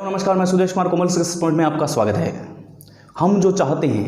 नमस्कार, मैं सुदेश कुमार कोमल success point में आपका स्वागत है। हम जो चाहते हैं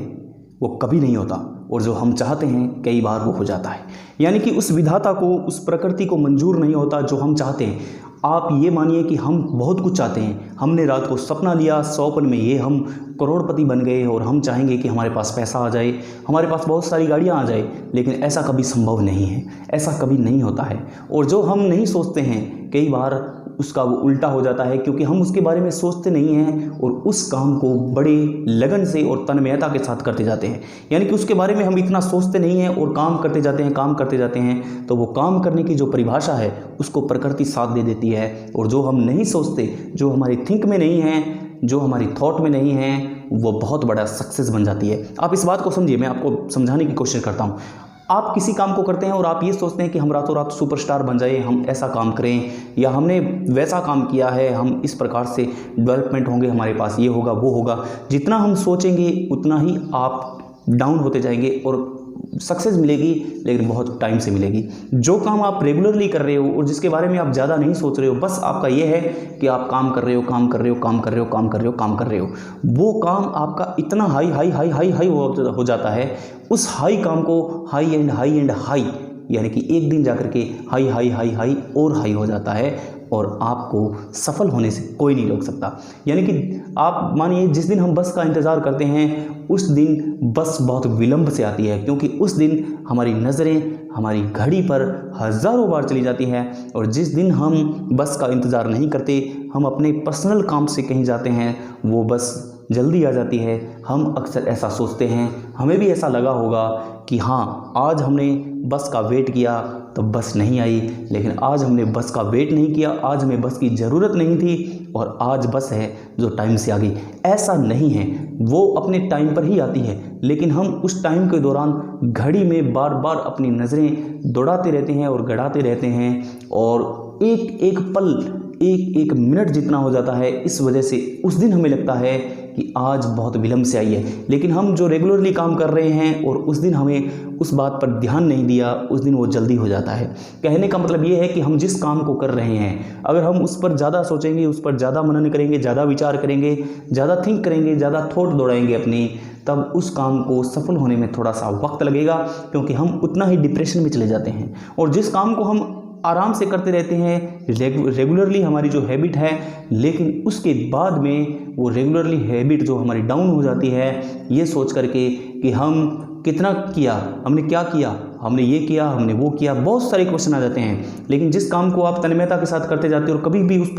वो कभी नहीं होता और जो हम चाहते हैं कई बार वो हो जाता है। यानी कि उस विधाता को, उस प्रकृति को मंजूर नहीं होता जो हम चाहते हैं। आप ये मानिए कि हम बहुत कुछ चाहते हैं। हमने रात को सपना लिया, स्वप्न में ये हम करोड़पति बन गए और हम चाहेंगे कि हमारे पास पैसा आ जाए, हमारे पास बहुत सारी गाड़ियाँ आ जाए, लेकिन ऐसा कभी संभव नहीं है, ऐसा कभी नहीं होता है। और जो हम नहीं सोचते हैं कई बार उसका वो उल्टा हो जाता है, क्योंकि हम उसके बारे में सोचते नहीं हैं और उस काम को बड़े लगन से और तन्मयता के साथ करते जाते हैं। यानी कि उसके बारे में हम इतना सोचते नहीं हैं और काम करते जाते हैं, काम करते जाते हैं। तो वो काम करने की जो परिभाषा है उसको प्रकृति साथ दे देती है। और जो हम नहीं सोचते, जो हमारी थिंक में नहीं है, जो हमारी थॉट में नहीं है, वो बहुत बड़ा सक्सेस बन जाती है। आप इस बात को समझिए, मैं आपको समझाने की कोशिश करता हूँ। आप किसी काम को करते हैं और आप ये सोचते हैं कि हम रातों रात सुपरस्टार बन जाए, हम ऐसा काम करें या हमने वैसा काम किया है, हम इस प्रकार से डेवलपमेंट होंगे, हमारे पास ये होगा वो होगा। जितना हम सोचेंगे उतना ही आप डाउन होते जाएंगे और सक्सेस मिलेगी, लेकिन बहुत टाइम से मिलेगी। जो काम आप रेगुलरली कर रहे हो और जिसके बारे में आप ज़्यादा नहीं सोच रहे हो, बस आपका ये है कि आप काम कर रहे हो, काम कर रहे हो, काम कर रहे हो, काम कर रहे हो, काम कर रहे हो, वो काम आपका इतना high high high high high हो जाता है। उस हाई काम को high and high and high, यानी कि एक दिन जाकर के हाई हाई हाई हाई और हाई हो जाता है और आपको सफल होने से कोई नहीं रोक सकता। यानी कि आप मानिए, जिस दिन हम बस का इंतज़ार करते हैं उस दिन बस बहुत विलंब से आती है, क्योंकि उस दिन हमारी नज़रें हमारी घड़ी पर हज़ारों बार चली जाती है। और जिस दिन हम बस का इंतज़ार नहीं करते, हम अपने पर्सनल काम से कहीं जाते हैं, वो बस जल्दी आ जाती है। हम अक्सर ऐसा सोचते हैं, हमें भी ऐसा लगा होगा कि हाँ, आज हमने बस का वेट किया तो बस नहीं आई, लेकिन आज हमने बस का वेट नहीं किया, आज हमें बस की ज़रूरत नहीं थी और आज बस है जो टाइम से आ गई। ऐसा नहीं है, वो अपने टाइम पर ही आती है, लेकिन हम उस टाइम के दौरान घड़ी में बार बार अपनी नज़रें दौड़ाते रहते हैं और गड़ाते रहते हैं और एक एक पल, एक एक मिनट जितना हो जाता है। इस वजह से उस दिन हमें लगता है कि आज बहुत विलंब से आई है, लेकिन हम जो रेगुलरली काम कर रहे हैं और उस दिन हमें उस बात पर ध्यान नहीं दिया, उस दिन वो जल्दी हो जाता है। कहने का मतलब ये है कि हम जिस काम को कर रहे हैं, अगर हम उस पर ज़्यादा सोचेंगे, उस पर ज़्यादा मनन करेंगे, ज़्यादा विचार करेंगे, ज़्यादा थिंक करेंगे, ज़्यादा थॉट दौड़ाएंगे अपनी, तब उस काम को सफल होने में थोड़ा सा वक्त लगेगा, क्योंकि हम उतना ही डिप्रेशन में चले जाते हैं। और जिस काम को हम आराम से करते रहते हैं, रेगुलरली हमारी जो हैबिट है, लेकिन उसके बाद में वो रेगुलरली हैबिट जो हमारी डाउन हो जाती है, ये सोच करके कि हम कितना किया, हमने क्या किया, हमने ये किया, हमने वो किया, बहुत सारे क्वेश्चन आ जाते हैं। लेकिन जिस काम को आप तन्मयता के साथ करते जाते हो और कभी भी उस